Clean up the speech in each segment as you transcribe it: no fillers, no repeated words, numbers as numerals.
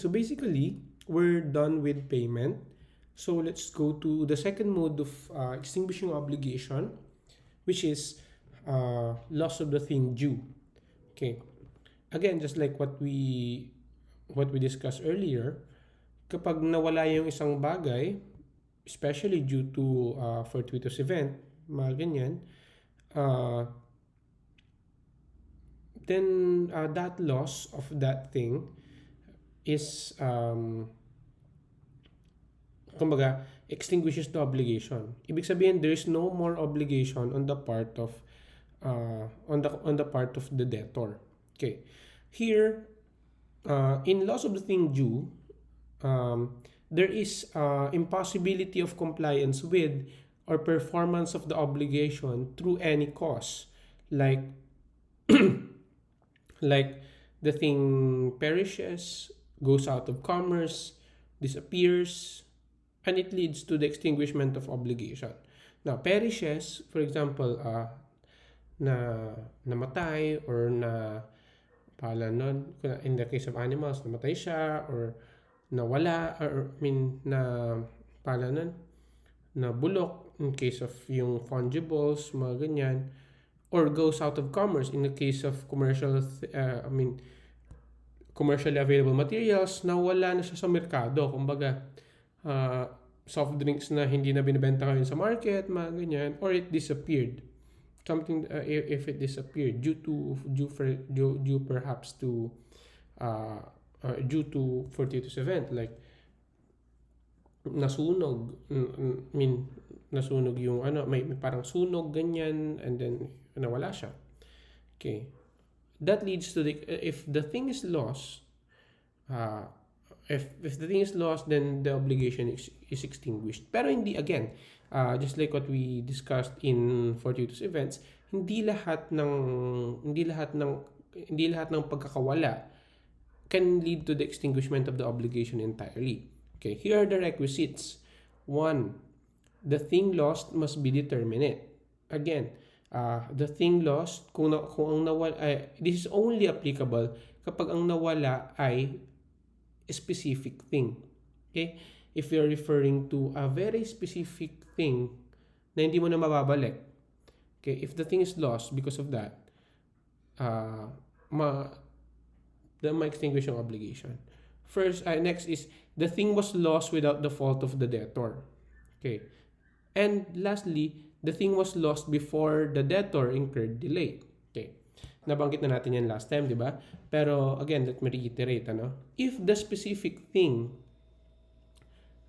So basically, we're done with payment. So let's go to the second mode of extinguishing obligation, which is loss of the thing due. Okay. Again, just like what we discussed earlier, kapag nawala yung isang bagay, especially due to fortuitous event, mga ganyan, uh, then that loss of that thing is kumbaga extinguishes the obligation. Ibig sabihin there is no more obligation on the part of the debtor. Okay. Here in loss of the thing due, there is impossibility of compliance with or performance of the obligation through any cause, like like the thing perishes, goes out of commerce, disappears, and it leads to the extinguishment of obligation. Now, perishes, for example, na namatay or na pala nun, in the case of animals, namatay siya or nawala, or I mean, na pala nun, na bulok in case of yung fungibles, mga ganyan, or goes out of commerce in the case of commercially available materials na wala na siya sa merkado. Kumbaga, soft drinks na hindi na binibenta ngayon sa market, mga ganyan, or it disappeared. Something if it disappeared due perhaps to due to fortuitous event, like nasunog, nasunog yung may parang sunog ganyan, and then nawala siya. Okay, that leads to if the thing is lost, if the thing is lost, then the obligation is extinguished. Pero hindi, again, just like what we discussed in fortuitous events, hindi lahat ng pagkakawala can lead to the extinguishment of the obligation entirely. Okay, here are the requisites. 1, the thing lost must be determinate. Again, the thing lost, kung ang nawala, this is only applicable kapag ang nawala ay a specific thing. Okay? If you're referring to a very specific thing na hindi mo na mababalik, okay, if the thing is lost because of that, ma-extinguish yung obligation. Next is, the thing was lost without the fault of the debtor. Okay. And lastly, the thing was lost before the debtor incurred delay. Okay. Nabanggit na natin yan last time, di ba? Pero again, let me reiterate, if the specific thing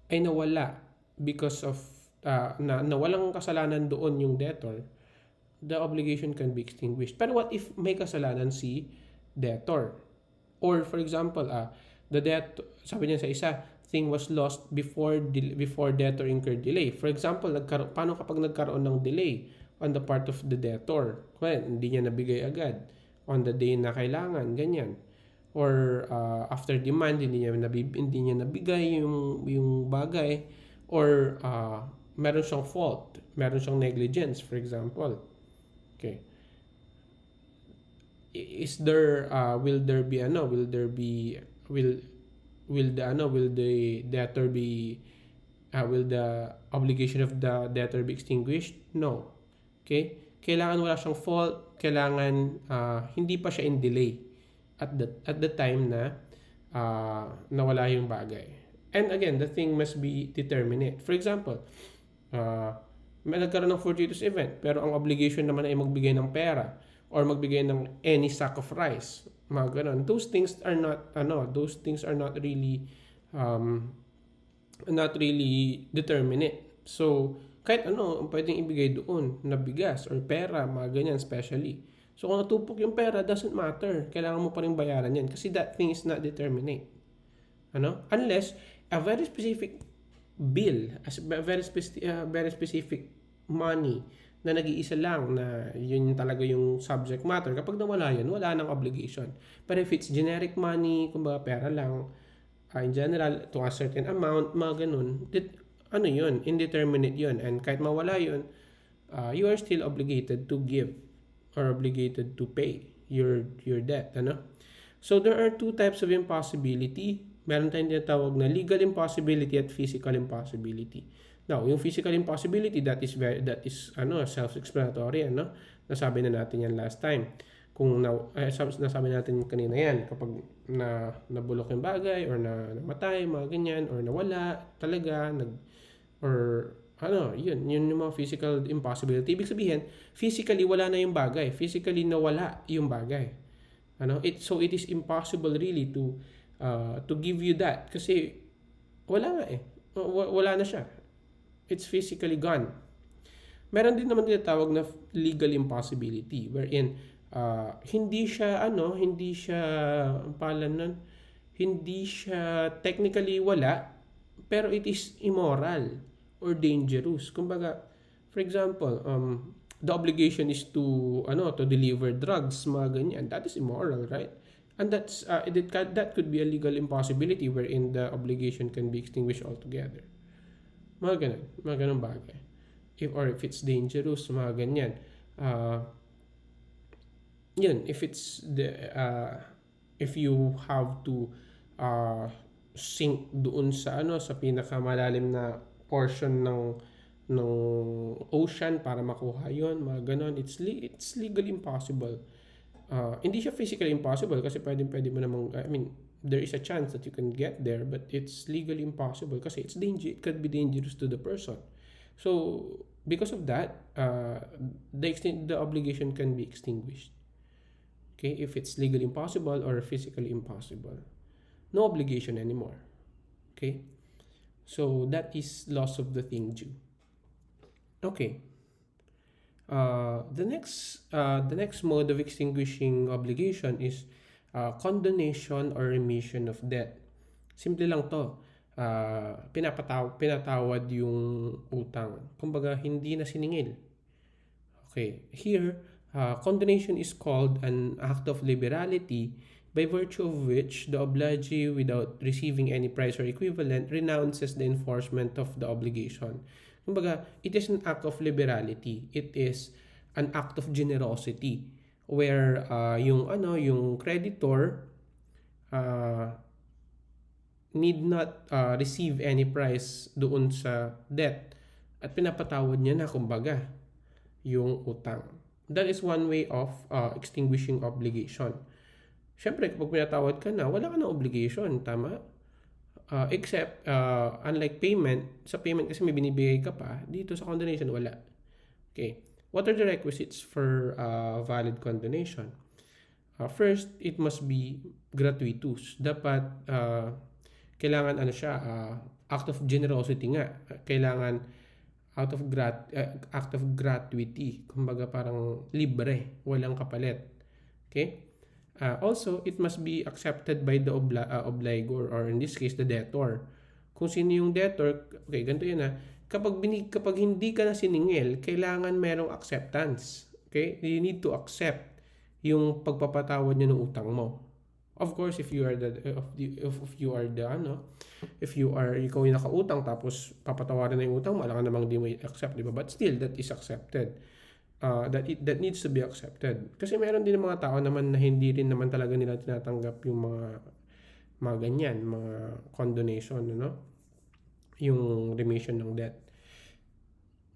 ay nawala because of na walang kasalanan doon yung debtor, the obligation can be extinguished. Pero what if may kasalanan si debtor? Or for example, the debt, sabi niya sa isa, thing was lost before debtor incurred delay. For example, paano kapag nagkaroon ng delay on the part of the debtor? Well, hindi niya nabigay agad on the day na kailangan, ganyan. Or after demand, hindi niya nabigay yung bagay, or meron siyang fault, meron siyang negligence, for example. Okay. Is there will the obligation of the debtor be extinguished? No. Okay? Kailangan wala siyang fault, kailangan hindi pa siya in delay at the time na nawala yung bagay. And again, the thing must be determinate. For example, may nagkaroon ng fortuitous event, pero ang obligation naman ay magbigay ng pera or magbigay ng any sack of rice, mga ganun. Those things are not really determinate. So kahit pwedeng ibigay doon na bigas or pera, mga ganyan, especially. So kung natupok yung pera, doesn't matter, kailangan mo pa rin bayaran yan kasi that thing is not determinate. Unless a very specific bill, very specific money na nag-iisa lang, na yun talaga yung subject matter, kapag nawala yun, wala nang obligation. But if it's generic money, kumbaga pera lang, in general, to a certain amount, mga ganun, yun, indeterminate yun. And kahit mawala yun, you are still obligated to give or obligated to pay your debt. So there are two types of impossibility. Meron tayong tinatawag na legal impossibility at physical impossibility. Now, yung physical impossibility, that is self-explanatory, ano? Nasabi na natin yan last time. Kung nasabi natin kanina yan, kapag nabulok yung bagay or namatay, mga ganyan, or nawala talaga, or yun yung mga physical impossibility. Ibig sabihin, physically wala na yung bagay. Physically nawala yung bagay. So it is impossible really to give you that kasi wala nga eh. Wala na siya. It's physically gone. Meron din naman tinatawag na legal impossibility wherein hindi siya technically wala, pero it is immoral or dangerous. Kumbaga, for example, the obligation is to deliver drugs, mga ganyan. That is immoral, right? And that could be a legal impossibility wherein the obligation can be extinguished altogether. Mga ganun bagay. If it's dangerous, mga ganyan. Yun, if you have to sink doon sa pinakamalalim na portion ng ocean para makuha yon, mga ganon, it's legally impossible. Hindi siya physically impossible kasi pwede mo namang, there is a chance that you can get there, but it's legally impossible kasi it could be dangerous to the person. So because of that, the obligation can be extinguished. Okay, if it's legally impossible or physically impossible, no obligation anymore. Okay, so that is loss of the thing due. Okay. The next mode of extinguishing obligation is condemnation or remission of debt. Simple lang to. Pinatawad yung utang. Kumbaga, hindi na siningil. Okay. Here, condemnation is called an act of liberality by virtue of which the obligee, without receiving any price or equivalent, renounces the enforcement of the obligation. Kumbaga, it is an act of liberality. It is an act of generosity where yung creditor need not receive any price doon sa debt at pinapatawad niya na kumbaga yung utang. That is one way of extinguishing obligation. Siyempre, kapag pinatawad ka na, wala ka na obligation, tama? Except, unlike payment, sa payment kasi may binibigay ka pa, dito sa condemnation, wala. Okay. What are the requisites for valid condemnation? First, it must be gratuitous. Dapat, kailangan act of generosity nga. Kailangan act of gratuity. Kumbaga parang libre, walang kapalit. Okay? Also, it must be accepted by the obligor, or in this case, the debtor. Kung sino yung debtor, okay, ganito yun kapag hindi ka na siningil, kailangan merong acceptance. Okay? You need to accept yung pagpapatawad niya ng utang mo. Of course, if you are ikaw yung nakautang tapos papatawarin na yung utang mo, alam ka namang di mo i-accept, di ba? But still, that is accepted. That needs to be accepted. Kasi meron din mga tao naman na hindi rin naman talaga nila tinatanggap yung mga ganyan, mga condonation, yung remission ng debt.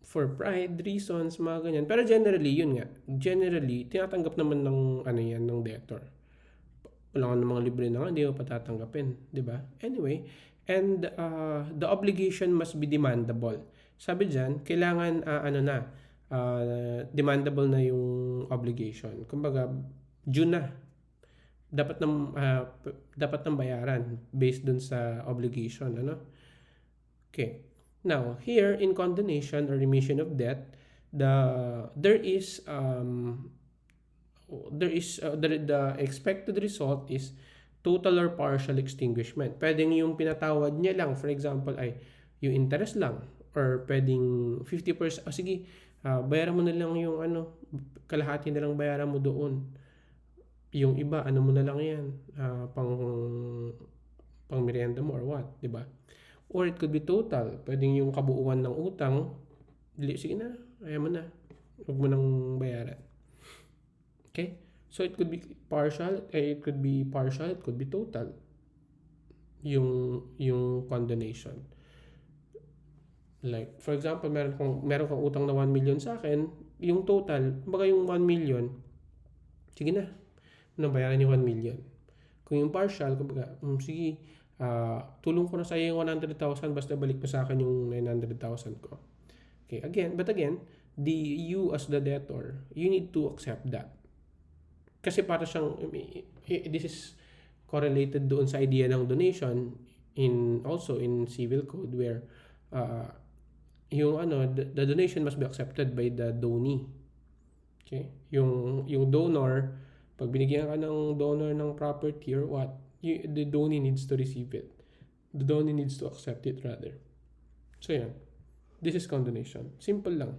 For pride reasons, mga ganyan. Pero generally, yun nga. Generally, tinatanggap naman ng debtor. Wala ka namang libre na nga, hindi mo patatanggapin, di ba? Anyway, and the obligation must be demandable. Sabi dyan, kailangan demandable na yung obligation. Kumbaga, due na. Dapat nang bayaran based dun sa obligation, Okay. Now, here in condemnation or remission of debt, the expected result is total or partial extinguishment. Pwedeng yung pinatawad niya lang, for example, ay yung interest lang, or pwedeng 50%, sige, bayaran mo na lang yung kalahati na lang bayaran mo doon. Yung iba, mo na lang yan, pang merienda mo or what, di ba? Or it could be total. Pwedeng yung kabuuan ng utang, sige na, ayaw mo na. Huwag mo nang bayaran. Okay? So it could be partial, it could be total. yung condemnation. Like, for example, meron kang utang na 1 million sa akin, yung total, kumbaga yung 1 million, sige na, nabayaran yung 1 million. Kung yung partial, kumbaga, sige, tulong ko na sa iyo yung 100,000, basta balik mo sa akin yung 900,000 ko. Okay, again, you as the debtor, you need to accept that. Kasi para siyang, this is correlated doon sa idea ng donation also in civil code where uh, the donation must be accepted by the donee. Okay? Yung donor, pag binigyan ka ng donor ng property or what, the donee needs to receive it. The donee needs to accept it rather. So yan. This is condonation. Simple lang.